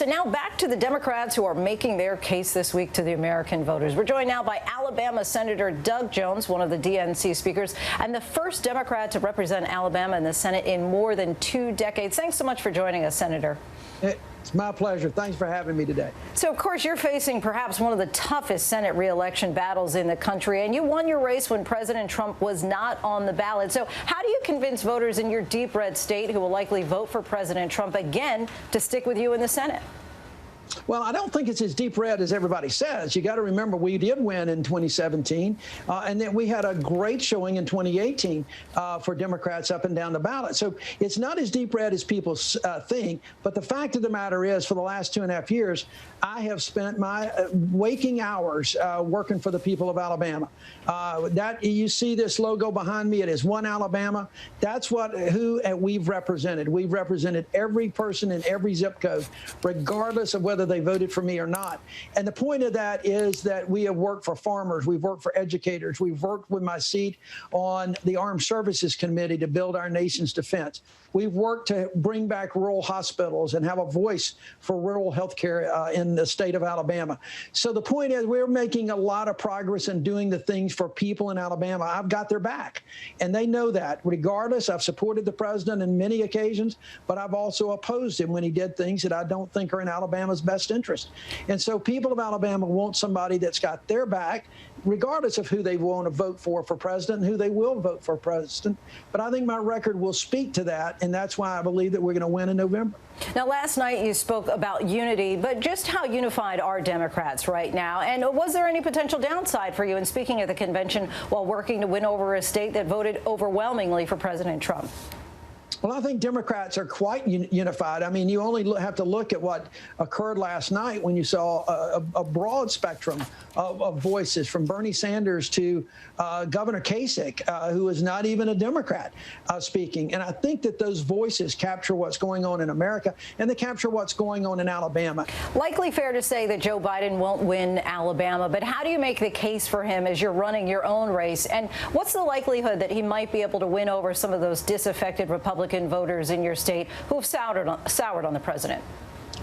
So now back to the Democrats who are making their case this week to the American voters. We're joined now by Alabama Senator Doug Jones, one of the DNC speakers, and the first Democrat to represent Alabama in the Senate in more than 2 decades. Thanks so much for joining us, Senator. It's my pleasure. Thanks for having me today. So, of course, you're facing perhaps one of the toughest Senate reelection battles in the country, and you won your race when President Trump was not on the ballot. So how do you convince voters in your deep red state who will likely vote for President Trump again to stick with you in the Senate? Well, I don't think it's as deep red as everybody says. You got to remember we did win in 2017, and then we had a great showing in 2018 for Democrats up and down the ballot. So it's not as deep red as people think. But the fact of the matter is, for the last 2.5 years, I have spent my waking hours working for the people of Alabama. That you see this logo behind me. It is One Alabama. That's who we've represented. We've represented every person in every zip code, regardless of whether they voted for me or not. And the point of that is that we have worked for farmers. We've worked for educators. We've worked with my seat on the Armed Services Committee to build our nation's defense. We've worked to bring back rural hospitals and have a voice for rural health care in the state of Alabama. So the point is we're making a lot of progress in doing the things for people in Alabama. I've got their back, and they know that. Regardless, I've supported the president in many occasions, but I've also opposed him when he did things that I don't think are in Alabama's best interest. And so people of Alabama want somebody that's got their back, regardless of who they want to vote for president and who they will vote for president. But I think my record will speak to that, and that's why I believe that we're going to win in November. Now, last night you spoke about unity, but just how unified are Democrats right now? And was there any potential downside for you in speaking at the convention while working to win over a state that voted overwhelmingly for President Trump? Well, I think Democrats are quite unified. I mean, you only have to look at what occurred last night when you saw a broad spectrum of voices, from Bernie Sanders to Governor Kasich, who is not even a Democrat, speaking. And I think that those voices capture what's going on in America, and they capture what's going on in Alabama. Likely fair to say that Joe Biden won't win Alabama, but how do you make the case for him as you're running your own race? And what's the likelihood that he might be able to win over some of those disaffected Republican voters in your state who have soured on the president?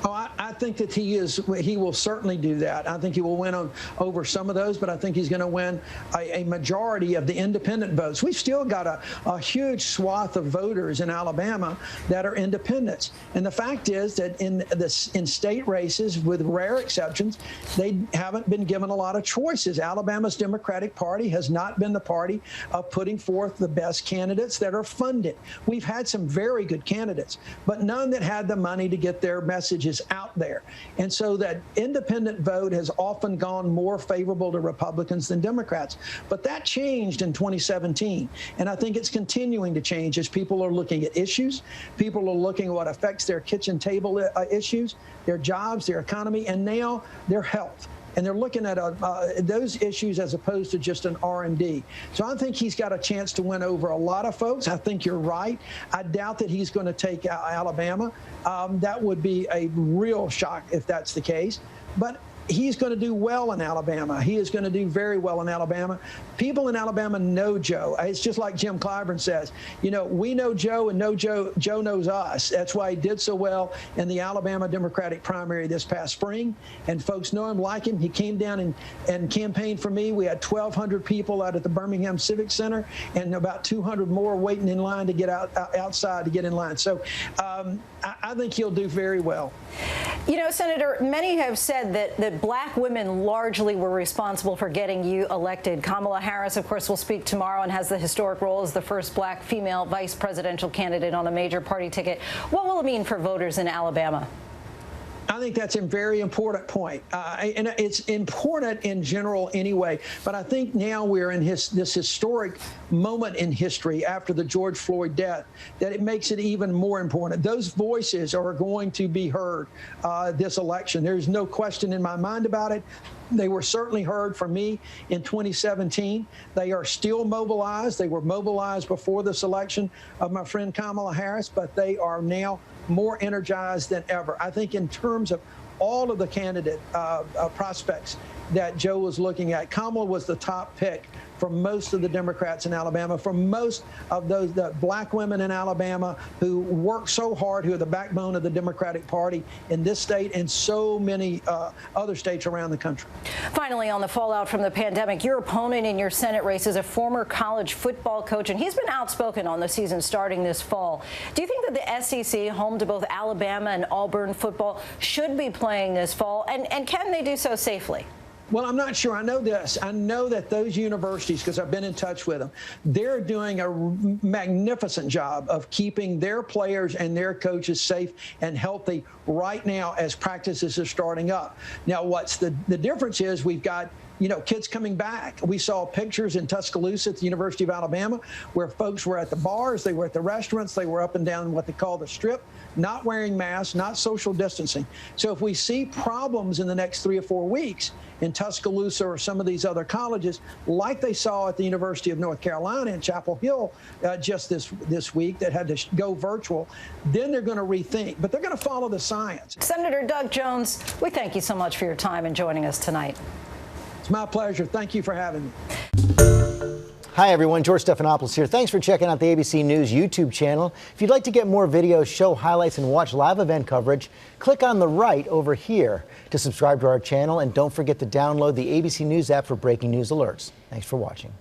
Oh, I think that he will certainly do that. I think he will win over some of those, but I think he's going to win a majority of the independent votes. We've still got a huge swath of voters in Alabama that are independents. And the fact is that in state races, with rare exceptions, they haven't been given a lot of choices. Alabama's Democratic Party has not been the party of putting forth the best candidates that are funded. We've had some very good candidates, but none that had the money to get their messages out there. And so that independent vote has often gone more favorable to Republicans than Democrats. But that changed in 2017. And I think it's continuing to change as people are looking at issues. People are looking at what affects their kitchen table issues, their jobs, their economy, and now their health. And they're looking at those issues as opposed to just an R&D. So I think he's got a chance to win over a lot of folks. I think you're right. I doubt that he's going to take Alabama. That would be a real shock if that's the case. But he's going to do well in Alabama. He is going to do very well in Alabama. People in Alabama know Joe. It's just like Jim Clyburn says, you know, we know Joe and Joe knows us. That's why he did so well in the Alabama Democratic primary this past spring. And folks know him, like him. He came down and campaigned for me. We had 1,200 people out at the Birmingham Civic Center and about 200 more waiting in line to get outside to get in line. So I think he'll do very well. You know, Senator, many have said that black women largely were responsible for getting you elected. Kamala Harris, of course, will speak tomorrow and has the historic role as the first black female vice presidential candidate on a major party ticket. What will it mean for voters in Alabama? I think that's a very important point. And it's important in general anyway. But I think now we're in this historic moment in history after the George Floyd death that it makes it even more important. Those voices are going to be heard this election. There's no question in my mind about it. They were certainly heard from me in 2017. They are still mobilized. They were mobilized before this election of my friend Kamala Harris, but they are now more energized than ever. I think in terms of all of the candidate prospects that Joe was looking at, Kamala was the top pick for most of the Democrats in Alabama, for most of those the black women in Alabama who work so hard, who are the backbone of the Democratic Party in this state and so many other states around the country. Finally, on the fallout from the pandemic, your opponent in your Senate race is a former college football coach, and he's been outspoken on the season starting this fall. Do you think that the SEC, home to both Alabama and Auburn football, should be playing this fall, and can they do so safely? Well, I'm not sure. I know this. I know that those universities, because I've been in touch with them, they're doing a magnificent job of keeping their players and their coaches safe and healthy right now as practices are starting up. Now, what's the difference is we've got kids coming back. We saw pictures in Tuscaloosa at the University of Alabama where folks were at the bars, they were at the restaurants, they were up and down what they call the strip, not wearing masks, not social distancing. So if we see problems in the next 3 or 4 weeks in Tuscaloosa or some of these other colleges, like they saw at the University of North Carolina in Chapel Hill just this week that had to go virtual, then they're going to rethink. But they're going to follow the science. Senator Doug Jones, we thank you so much for your time and joining us tonight. It's my pleasure. Thank you for having me. Hi, everyone. George Stephanopoulos here. Thanks for checking out the ABC News YouTube channel. If you'd like to get more videos, show highlights, and watch live event coverage, click on the right over here to subscribe to our channel. And don't forget to download the ABC News app for breaking news alerts. Thanks for watching.